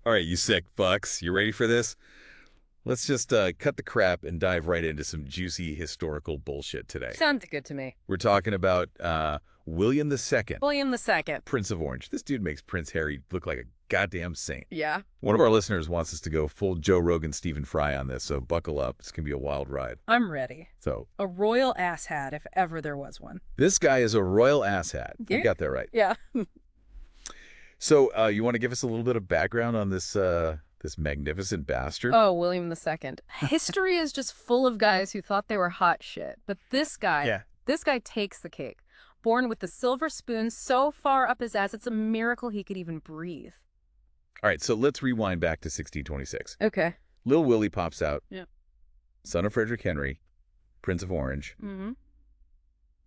All right, you sick fucks. You ready for this? Let's just cut the crap and dive right into some juicy historical bullshit today. Sounds good to me. We're talking about William II, William II. Prince of Orange. This dude makes Prince Harry look like a goddamn saint. Yeah. One of our listeners wants us to go full Joe Rogan, Stephen Fry on this, so buckle up. It's going to be a wild ride. I'm ready. So, A royal asshat, if ever there was one. this guy is a royal asshat. You Yeah. got that right. Yeah. So, you want to give us a little bit of background on this this magnificent bastard? Oh, William II. History is just full of guys who thought they were hot shit. But this guy takes the cake. Born with the silver spoon so far up his ass, it's a miracle he could even breathe. All right, so let's rewind back to 1626. Okay. Lil Willie pops out. Yeah. Son of Frederick Henry, Prince of Orange. Mm-hmm.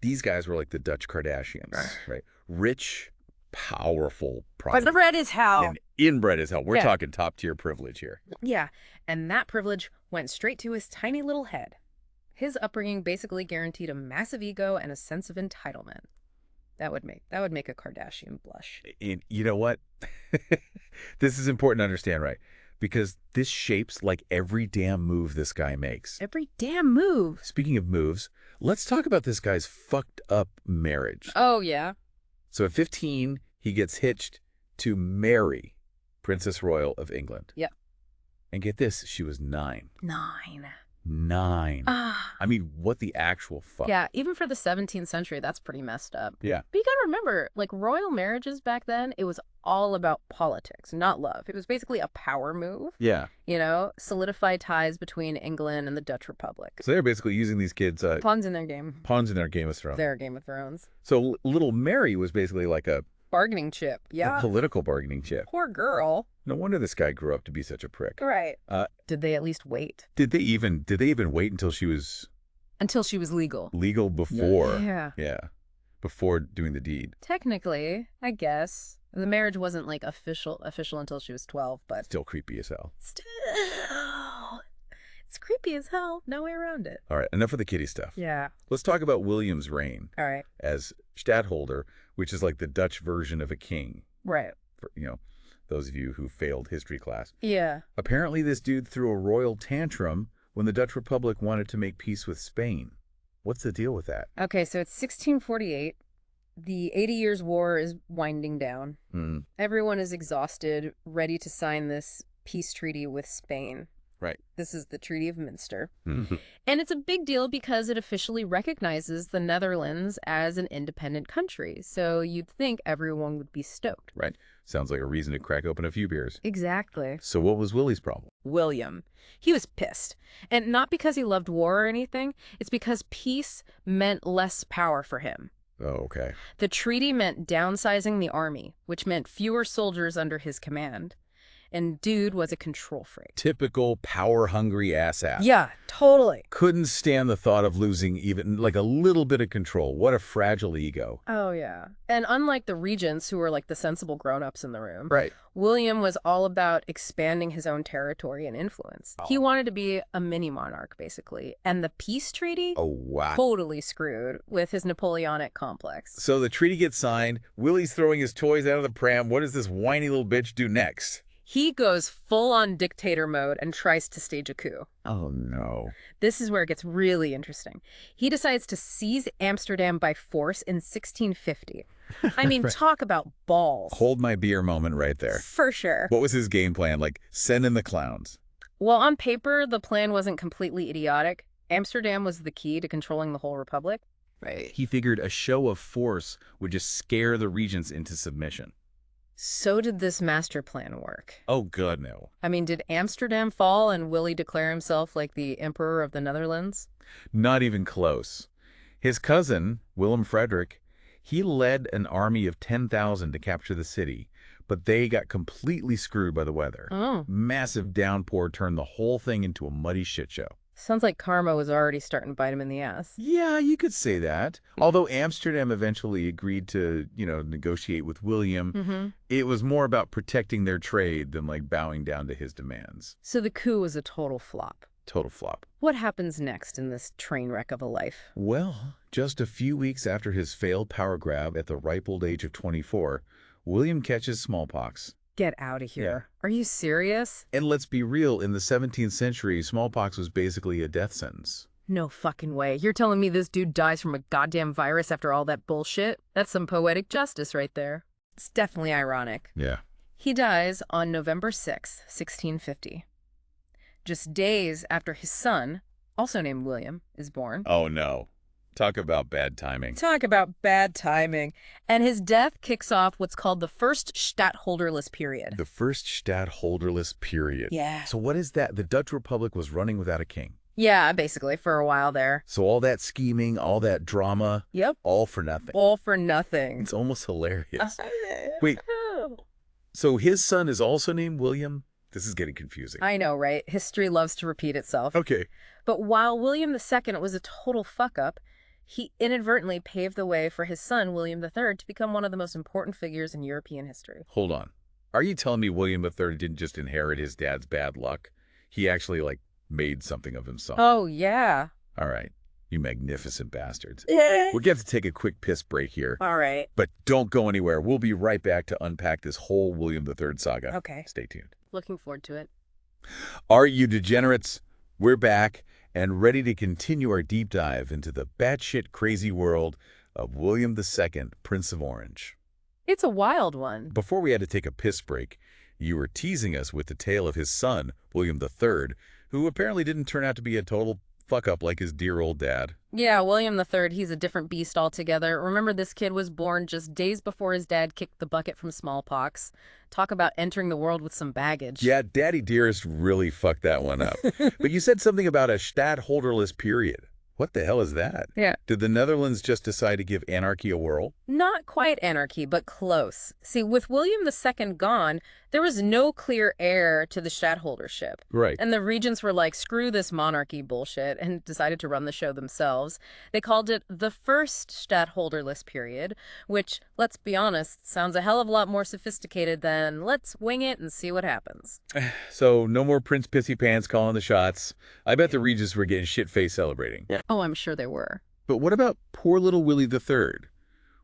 These guys were like the Dutch Kardashians, right? Rich, powerful, But the bread is hell. and inbred as hell. We're Yeah. talking top-tier privilege here. Yeah, and that privilege went straight to his tiny little head. His upbringing basically guaranteed a massive ego and a sense of entitlement. That would make a Kardashian blush. And you know what? This is important to understand, right? Because this shapes like every damn move this guy makes. Every damn move. Speaking of moves, let's talk about this guy's fucked up marriage. Oh, yeah. So at 15, he gets hitched to Mary, Princess Royal of England. Yep. And get this, she was 9. 9. 9. Ah. I mean, what the actual fuck? Yeah, even for the 17th century, that's pretty messed up. Yeah. But you gotta remember, like, royal marriages back then, it was all about politics, not love. It was basically a power move, Yeah. solidify ties between England and the Dutch Republic. So they're basically using these kids Pawns in their game. pawns in their Game of Thrones. Their Game of Thrones. So little Mary was basically like a Bargaining chip. Yeah. political bargaining chip. Poor girl. No wonder this guy grew up to be such a prick. Right. Uh, Did they at least wait? Did they even wait until she was Until she was legal. legal before? Yeah. Yeah. Before doing the deed. Technically, I guess. The marriage wasn't, like, official until she was 12, but Still creepy as hell. still, it's creepy as hell. No way around it. All right, enough of the kitty stuff. Yeah. Let's talk about William's reign All right. as stadtholder, which is like the Dutch version of a king, Right. for, those of you who failed history class. Yeah. Apparently this dude threw a royal tantrum when the Dutch Republic wanted to make peace with Spain. What's the deal with that? Okay, so it's 1648. The 80 Years' War is winding down. Mm, Everyone is exhausted, ready to sign this peace treaty with Spain. right. This is the Treaty of Münster. Mhm. And it's a big deal because it officially recognizes the Netherlands as an independent country. So you'd think everyone would be stoked. Right. Sounds like a reason to crack open a few beers. Exactly. So what was Willie's problem? William. He was pissed. And not because he loved war or anything. It's because peace meant less power for him. Oh, okay. The treaty meant downsizing the army, which meant fewer soldiers under his command. And dude was a control freak. Typical power-hungry asshat. Yeah, totally. Couldn't stand the thought of losing even like a little bit of control. What a fragile ego. Oh, yeah. And unlike the regents, who were like the sensible grown-ups in the room, Right. William was all about expanding his own territory and influence. He wanted to be a mini monarch, basically. And the peace treaty Oh, wow. totally screwed with his Napoleonic complex. So the treaty gets signed. Willie's throwing his toys out of the pram. What does this whiny little bitch do next? He goes full-on dictator mode and tries to stage a coup. Oh, no. This is where it gets really interesting. He decides to seize Amsterdam by force in 1650. I mean, talk about balls. Hold my beer moment right there. For sure. What was his game plan? Like, send in the clowns. Well, on paper, the plan wasn't completely idiotic. Amsterdam was the key to controlling the whole republic. Right. He figured a show of force would just scare the regents into submission. So did this master plan work? Oh, God, no. I mean, did Amsterdam fall and Willie declare himself like the Emperor of the Netherlands? Not even close. His cousin, Willem Frederick, he led an army of 10,000 to capture the city, but they got completely screwed by the weather. Oh. Massive downpour turned the whole thing into a muddy shit show. Sounds like karma was already starting to bite him in the ass. Yeah, you could say that. Although Amsterdam eventually agreed to, negotiate with William, Mm-hmm. it was more about protecting their trade than like bowing down to his demands. So the coup was a total flop. Total flop. What happens next in this train wreck of a life? Well, just a few weeks after his failed power grab at the ripe old age of 24, William catches smallpox. Get out of here. Are you serious? And let's be real, in the 17th century, smallpox was basically a death sentence. No fucking way. You're telling me this dude dies from a goddamn virus after all that bullshit? That's some poetic justice right there. It's definitely ironic. Yeah. He dies on November 6, 1650. Just days after his son, also named William, is born. Oh, no. Talk about bad timing. Talk about bad timing. And his death kicks off what's called the first stadtholderless period. The first stadtholderless period. Yeah. So what is that? The Dutch Republic was running without a king. Yeah, basically, for a while there. So all that scheming, all that drama, Yep. all for nothing. All for nothing. It's almost hilarious. Wait, so his son is also named William? This is getting confusing. I know, right? History loves to repeat itself. Okay. But while William II was a total fuck-up, he inadvertently paved the way for his son, William III, to become one of the most important figures in European history. Hold on. Are you telling me William III didn't just inherit his dad's bad luck? He actually, made something of himself. Oh, yeah. All right. You magnificent bastards. Yeah. We're going to take a quick piss break here. All right. But don't go anywhere. We'll be right back to unpack this whole William III saga. Okay. Stay tuned. Looking forward to it. Are you degenerates? We're back and ready to continue our deep dive into the batshit crazy world of William II, Prince of Orange. It's a wild one. Before we had to take a piss break, you were teasing us with the tale of his son, William III, who apparently didn't turn out to be a total fuck-up like his dear old dad. Yeah, William III, he's a different beast altogether. Remember, this kid was born just days before his dad kicked the bucket from smallpox. Talk about entering the world with some baggage. Yeah, Daddy Dearest really fucked that one up. But you said something about a stadtholderless period. What the hell is that? Yeah. Did the Netherlands just decide to give anarchy a whirl? Not quite anarchy, but close. See, with William II gone, there was no clear heir to the stadtholdership. Right. And the regents were like, screw this monarchy bullshit, and decided to run the show themselves. They called it the first stadtholderless period, which, let's be honest, sounds a hell of a lot more sophisticated than let's wing it and see what happens. So no more Prince Pissy Pants calling the shots. I bet the regents were getting shit-faced celebrating. Yeah. Oh, I'm sure they were. But what about poor little Willie III?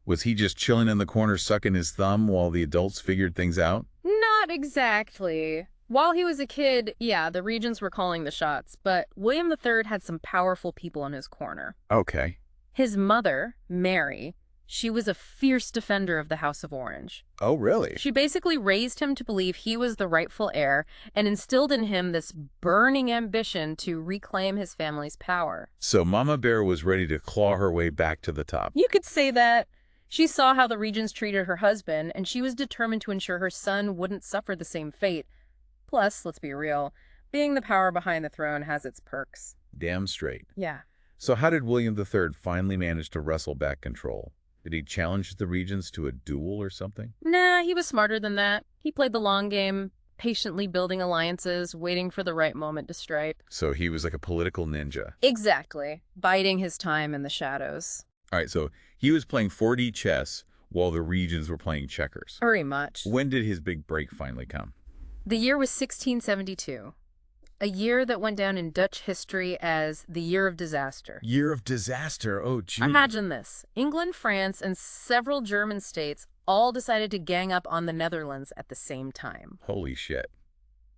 Was he just chilling in the corner sucking his thumb while the adults figured things out? Not exactly. While he was a kid, yeah, the regents were calling the shots, but William III had some powerful people in his corner. Okay. His mother, Mary, she was a fierce defender of the House of Orange. Oh, really? She basically raised him to believe he was the rightful heir and instilled in him this burning ambition to reclaim his family's power. So Mama Bear was ready to claw her way back to the top. You could say that. She saw how the regents treated her husband, and she was determined to ensure her son wouldn't suffer the same fate. Plus, let's be real, being the power behind the throne has its perks. Damn straight. Yeah. So how did William III finally manage to wrestle back control? Did he challenge the regents to a duel or something? Nah, he was smarter than that. He played the long game, patiently building alliances, waiting for the right moment to strike. So he was like a political ninja. Exactly. Biding his time in the shadows. All right, so he was playing 4D chess while the regents were playing checkers. Very much. When did his big break finally come? The year was 1672. A year that went down in Dutch history as the Year of Disaster. Year of Disaster? Oh, gee. Imagine this. England, France, and several German states all decided to gang up on the Netherlands at the same time. Holy shit.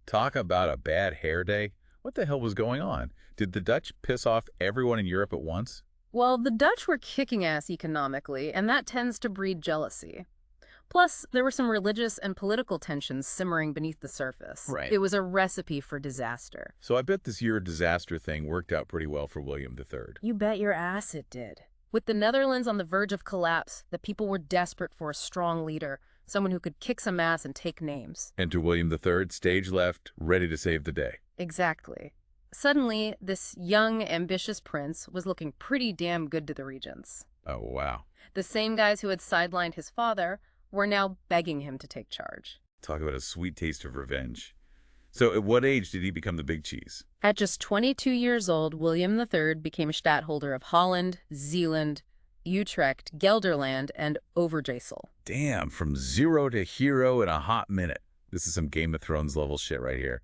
Talk about a bad hair day. What the hell was going on? Did the Dutch piss off everyone in Europe at once? Well, the Dutch were kicking ass economically, and that tends to breed jealousy. Plus, there were some religious and political tensions simmering beneath the surface. Right. It was a recipe for disaster. So I bet this year of disaster thing worked out pretty well for William III. You bet your ass it did. With the Netherlands on the verge of collapse, the people were desperate for a strong leader, someone who could kick some ass and take names. Enter William III, stage left, ready to save the day. Exactly. Suddenly, this young, ambitious prince was looking pretty damn good to the regents. Oh, wow. The same guys who had sidelined his father were now begging him to take charge. Talk about a sweet taste of revenge. So at what age did he become the big cheese? At just 22 years old, William III became stadtholder of Holland, Zeeland, Utrecht, Gelderland, and Overijssel. Damn, from zero to hero in a hot minute. This is some Game of Thrones level shit right here.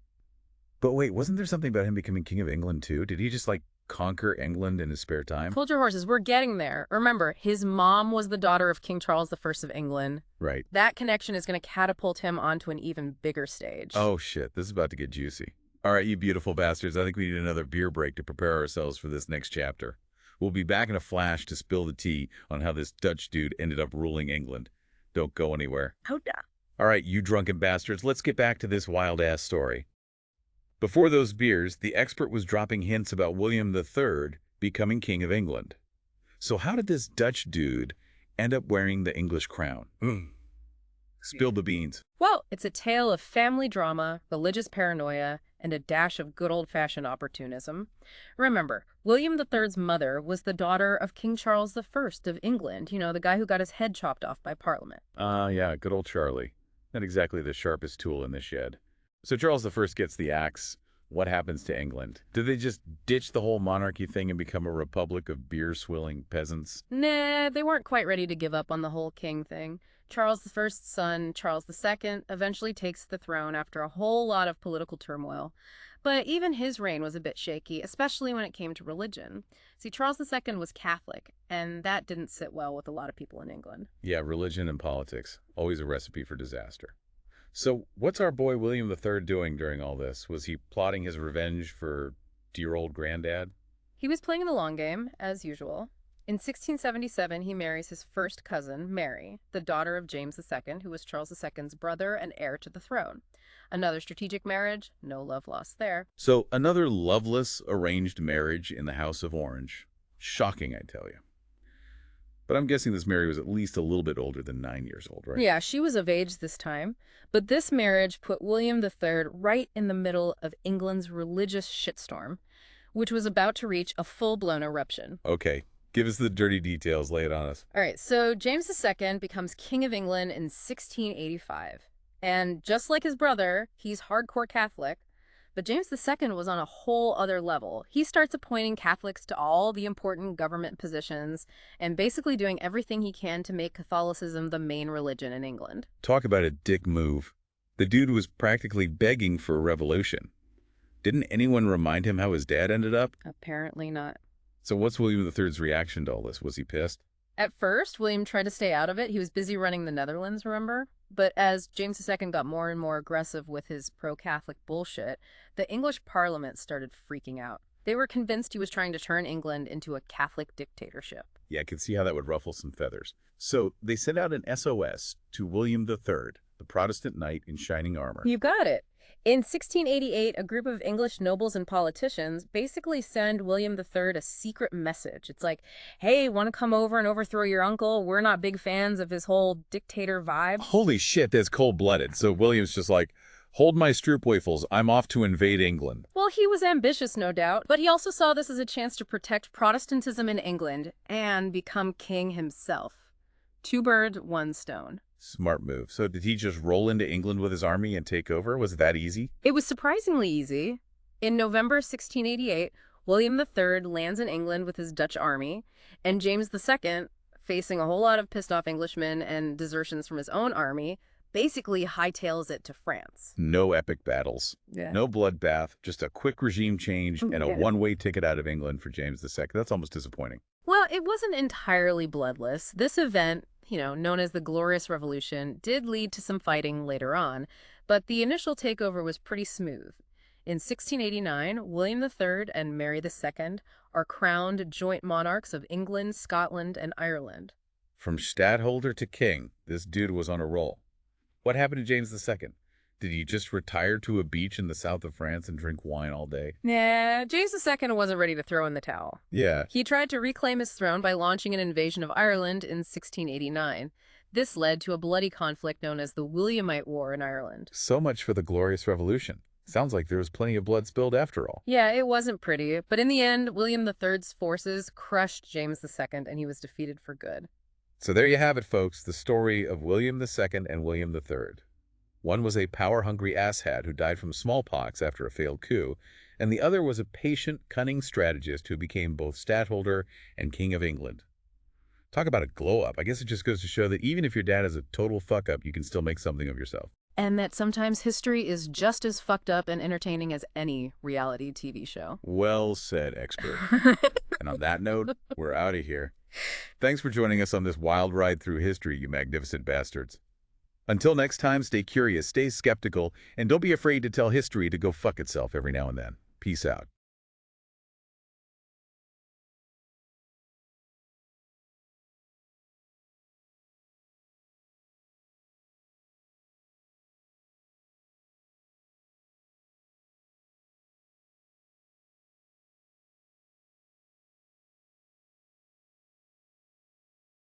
But wait, wasn't there something about him becoming King of England too? Did he just, conquer England in his spare time? Hold your horses. We're getting there. Remember, his mom was the daughter of King Charles I of England. Right. That connection is going to catapult him onto an even bigger stage. Oh, shit. This is about to get juicy. All right, you beautiful bastards. I think we need another beer break to prepare ourselves for this next chapter. We'll be back in a flash to spill the tea on how this Dutch dude ended up ruling England. Don't go anywhere. Howda. All right, you drunken bastards, let's get back to this wild-ass story. Before those beers, the expert was dropping hints about William III becoming King of England. So how did this Dutch dude end up wearing the English crown? Spill the beans. Well, it's a tale of family drama, religious paranoia, and a dash of good old-fashioned opportunism. Remember, William III's mother was the daughter of King Charles I of England, you know, the guy who got his head chopped off by Parliament. Yeah, good old Charlie. Not exactly the sharpest tool in the shed. So Charles I gets the axe. What happens to England? Did they just ditch the whole monarchy thing and become a republic of beer-swilling peasants? Nah, they weren't quite ready to give up on the whole king thing. Charles I's son, Charles II, eventually takes the throne after a whole lot of political turmoil. But even his reign was a bit shaky, especially when it came to religion. See, Charles II was Catholic, and that didn't sit well with a lot of people in England. Yeah, religion and politics. Always a recipe for disaster. So what's our boy William III doing during all this? Was he plotting his revenge for dear old granddad? He was playing the long game, as usual. In 1677, he marries his first cousin, Mary, the daughter of James II, who was Charles II's brother and heir to the throne. Another strategic marriage, no love lost there. So another loveless arranged marriage in the House of Orange. Shocking, I tell you. But I'm guessing this Mary was at least a little bit older than 9 years old, right? Yeah, she was of age this time. But this marriage put William III right in the middle of England's religious shitstorm, which was about to reach a full-blown eruption. Okay, give us the dirty details. Lay it on us. All right, so James II becomes King of England in 1685. And just like his brother, he's hardcore Catholic. But James II was on a whole other level. He starts appointing Catholics to all the important government positions and basically doing everything he can to make Catholicism the main religion in England. Talk about a dick move. The dude was practically begging for a revolution. Didn't anyone remind him how his dad ended up? Apparently not. So what's William III's reaction to all this? Was he pissed? At first, William tried to stay out of it. He was busy running the Netherlands, remember? But as James II got more and more aggressive with his pro-Catholic bullshit, the English Parliament started freaking out. They were convinced he was trying to turn England into a Catholic dictatorship. Yeah, I can see how that would ruffle some feathers. So they sent out an SOS to William III, the Protestant knight in shining armor. You got it. In 1688, a group of English nobles and politicians basically send William III a secret message. It's like, hey, want to come over and overthrow your uncle? We're not big fans of his whole dictator vibe. Holy shit, that's cold-blooded. So William's just like, hold my stroopwafels, I'm off to invade England. Well, he was ambitious, no doubt, but he also saw this as a chance to protect Protestantism in England and become king himself. 2 birds, 1 stone. Smart move. So did he just roll into England with his army and take over? Was it that easy? It was surprisingly easy. In November 1688, William III lands in England with his Dutch army, and James II, facing a whole lot of pissed-off Englishmen and desertions from his own army, basically hightails it to France. No epic battles. Yeah. No bloodbath. Just a quick regime change and a one-way ticket out of England for James II. That's almost disappointing. Well, it wasn't entirely bloodless. This event, known as the Glorious Revolution, did lead to some fighting later on, but the initial takeover was pretty smooth. In 1689, William III and Mary II are crowned joint monarchs of England, Scotland, and Ireland. From stadtholder to king, this dude was on a roll. What happened to James II? Did he just retire to a beach in the south of France and drink wine all day? Nah, James II wasn't ready to throw in the towel. Yeah. He tried to reclaim his throne by launching an invasion of Ireland in 1689. This led to a bloody conflict known as the Williamite War in Ireland. So much for the Glorious Revolution. Sounds like there was plenty of blood spilled after all. Yeah, it wasn't pretty, but in the end, William III's forces crushed James II, and he was defeated for good. So there you have it, folks, the story of William II and William III. One was a power-hungry asshat who died from smallpox after a failed coup, and the other was a patient, cunning strategist who became both stadtholder and king of England. Talk about a glow-up. I guess it just goes to show that even if your dad is a total fuck-up, you can still make something of yourself. And that sometimes history is just as fucked up and entertaining as any reality TV show. Well said, expert. And on that note, we're out of here. Thanks for joining us on this wild ride through history, you magnificent bastards. Until next time, stay curious, stay skeptical, and don't be afraid to tell history to go fuck itself every now and then. Peace out.